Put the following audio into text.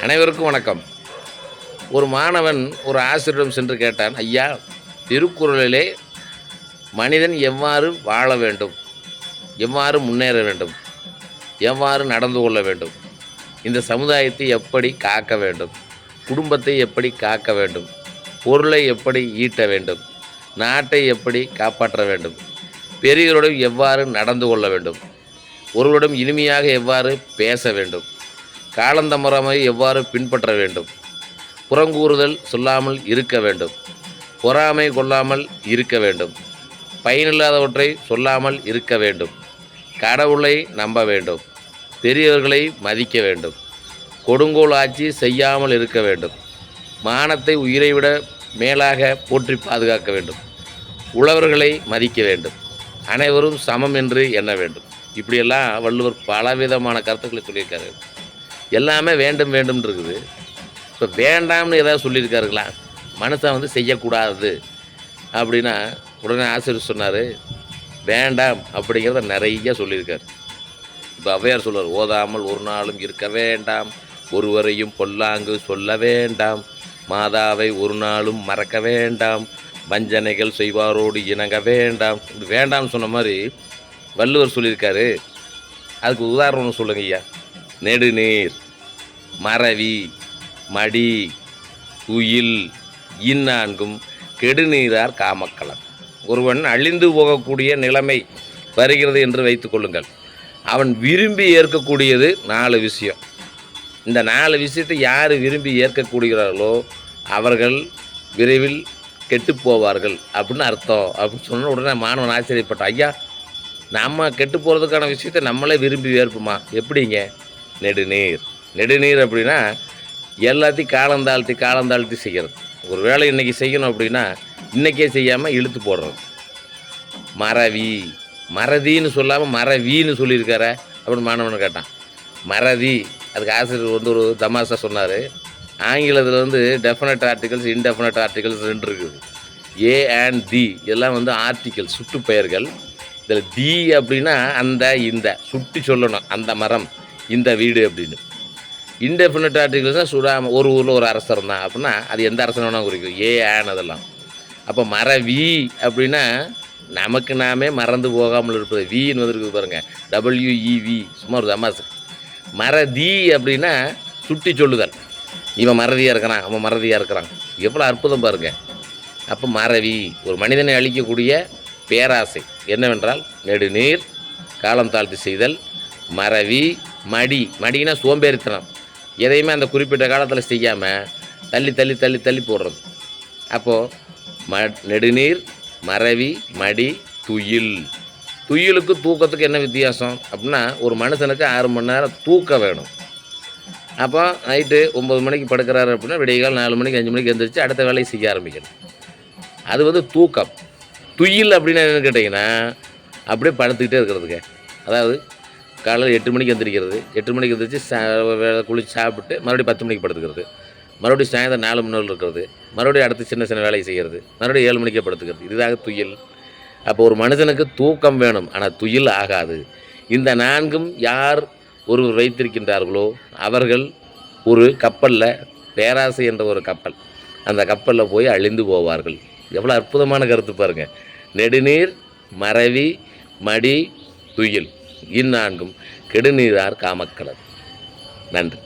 அனைவருக்கும் வணக்கம். ஒரு மாணவன் ஒரு ஆசிரியரிடம் சென்று கேட்டான், ஐயா, திருக்குறளிலே மனிதன் எவ்வாறு வாழ வேண்டும், எவ்வாறு முன்னேற வேண்டும், எவ்வாறு நடந்து கொள்ள வேண்டும், இந்த சமுதாயத்தை எப்படி காக்க வேண்டும், குடும்பத்தை எப்படி காக்க வேண்டும், பொருளை எப்படி ஈட்ட வேண்டும், நாட்டை எப்படி காப்பாற்ற வேண்டும், பெரியவருடன் எவ்வாறு நடந்து கொள்ள வேண்டும், ஒருவரிடம் இனிமையாக எவ்வாறு பேச வேண்டும், காலந்தமரமை எவ்வாறு பின்பற்ற வேண்டும், புறங்கூறுதல் சொல்லாமல் இருக்க வேண்டும், பொறாமை கொள்ளாமல் இருக்க வேண்டும், பயனில்லாதவற்றை சொல்லாமல் இருக்க வேண்டும், கடவுளை நம்ப வேண்டும், பெரியவர்களை மதிக்க வேண்டும், கொடுங்கோல் ஆட்சி செய்யாமல் இருக்க வேண்டும், மானத்தை உயிரை விட மேலாக போற்றி பாதுகாக்க வேண்டும், உழவர்களை மதிக்க வேண்டும், அனைவரும் சமம் என்று எண்ண வேண்டும். இப்படியெல்லாம் வள்ளுவர் பலவிதமான கருத்துக்களை சொல்லியிருக்காரு. எல்லாமே வேண்டும் வேண்டும் இருக்குது. இப்போ வேண்டாம்னு ஏதாவது சொல்லியிருக்காருங்களா? மனுஷன் செய்யக்கூடாது அப்படின்னா உடனே ஆசிரியர் சொன்னார், வேண்டாம் அப்படிங்கிறத நிறைய சொல்லியிருக்கார். இப்போ ஔவையார் சொல்வார், ஓதாமல் ஒரு நாளும் இருக்க வேண்டாம், ஒருவரையும் பொல்லாங்கு சொல்ல வேண்டாம், மாதாவை ஒரு நாளும் மறக்க வேண்டாம், வஞ்சனைகள் செய்வாரோடு இணங்க வேண்டாம். வேண்டாம்னு சொன்ன மாதிரி வள்ளுவர் சொல்லியிருக்காரு. அதுக்கு உதாரணம் சொல்லுங்க ஐயா. நெடுநீர், மறவி, மடி, துயில் இந்நான்கும் கெடுநீரார் காமக்களன். ஒருவன் அழிந்து போகக்கூடிய நிலைமை வருகிறது என்று வைத்துக் கொள்ளுங்கள். அவன் விரும்பி ஏற்கக்கூடியது 4 விஷயம். இந்த 4 விஷயத்தை யார் விரும்பி ஏற்கக்கூடியவர்களோ அவர்கள் விரைவில் கெட்டு போவார்கள் அப்படின்னு அர்த்தம் அப்படின்னு சொன்ன உடனே மாணவன் ஆச்சரியப்பட்டான். ஐயா, நம்ம கெட்டு போகிறதுக்கான விஷயத்தை நம்மளே விரும்பி ஏற்போமா? எப்படிங்க? நெடுநீர். நெடுநீர் அப்படின்னா எல்லாத்தையும் காலந்தாழ்த்தி செய்கிறது. ஒரு வேலை இன்றைக்கி செய்யணும் அப்படின்னா இன்றைக்கே செய்யாமல் இழுத்து போடுறது. மறவி, மறதின்னு சொல்லாமல் மறவின்னு சொல்லியிருக்கார அப்படின்னு மாணவன் கேட்டான். மறதி, அதுக்கு ஆசிரியர் ஒரு தமாஷா சொன்னார். ஆங்கிலத்தில் டெஃபினட் ஆர்டிகல்ஸ், இன்டெஃபினட் ஆர்டிகல்ஸ் 2 இருக்குது. ஏ அண்ட் தி இதெல்லாம் ஆர்டிகல்ஸ், சுட்டு பெயர்கள். இதில் தி அப்படின்னா அந்த இந்த சுட்டி சொல்லணும், அந்த மரம், இந்த வீடு அப்படின்னு. இன்டெஃபினட் ஆர்டிகல்ஸ்னால் சுடாமல் ஒரு ஊரில் ஒரு அரசர் தான் அப்படின்னா அது எந்த அரசன் வேணால் குறிக்கும். ஏ ஆன் அதெல்லாம். அப்போ மறவி அப்படின்னா நமக்கு நாமே மறந்து போகாமல் இருப்பது. வின்னு இருக்குது பாருங்கள், WEV, சும்மா ஒரு தமாசு. மறதி அப்படின்னா சுட்டி சொல்லுதல். இவன் மறதியாக இருக்கிறான், அவன் மறதியாக இருக்கிறான். எவ்வளோ அற்புதம் பாருங்கள். அப்போ மறவி ஒரு மனிதனை அழிக்கக்கூடிய பேராசை என்னவென்றால் நெடுநீர், காலம் தாழ்த்தி செய்தல், மறவி, மடி. மடினா சோம்பேறித்தனம். எதையுமே அந்த குறிப்பிட்ட காலத்தில் செய்யாமல் தள்ளி தள்ளி தள்ளி தள்ளி போடுறது. அப்போது நெடுநீர், மறவி, மடி, துயில். துயிலுக்கு தூக்கத்துக்கு என்ன வித்தியாசம் அப்படின்னா, ஒரு மனுஷனுக்கு 6 மணி நேரம் தூக்கம் வேணும். அப்போ நைட்டு 9 மணிக்கு படுக்கிறாரு அப்படின்னா விடியகால் 4 மணிக்கு 5 மணிக்கு எழுந்திரிச்சு அடுத்த வேலையை செய்ய ஆரம்பிக்கணும். அது தூக்கம். துயில் அப்படின்னா என்னென்னு கேட்டிங்கன்னா, அப்படியே படுத்துக்கிட்டே இருக்கிறதுங்க. அதாவது காலையில் 8 மணிக்கு எந்திரிக்கிறது, 8 மணிக்கு எந்திரிச்சு குளிச்சு சாப்பிட்டு மறுபடியும் 10 மணிக்கு படுத்துக்கிறது, மறுபடியும் சாயந்தரம் 4 மணி நேரம் இருக்கிறது, மறுபடியும் அடுத்து சின்ன சின்ன வேலையை செய்கிறது, மறுபடியும் 7 மணிக்கே படுத்துக்கிறது. இதுதாக துயில். அப்போ ஒரு மனுஷனுக்கு தூக்கம் வேணும், ஆனால் துயில் ஆகாது. இந்த 4ம் யார் ஒருவர் வைத்திருக்கின்றார்களோ அவர்கள் ஒரு கப்பலில், பேராசை என்ற ஒரு கப்பல், அந்த கப்பலில் போய் அழிந்து போவார்கள். எவ்வளோ அற்புதமான கருத்து பாருங்கள். நெடுநீர், மறவி, மடி, துயில் இந்நான்கும் கெடுநீரார் காமக்களன். நன்றி.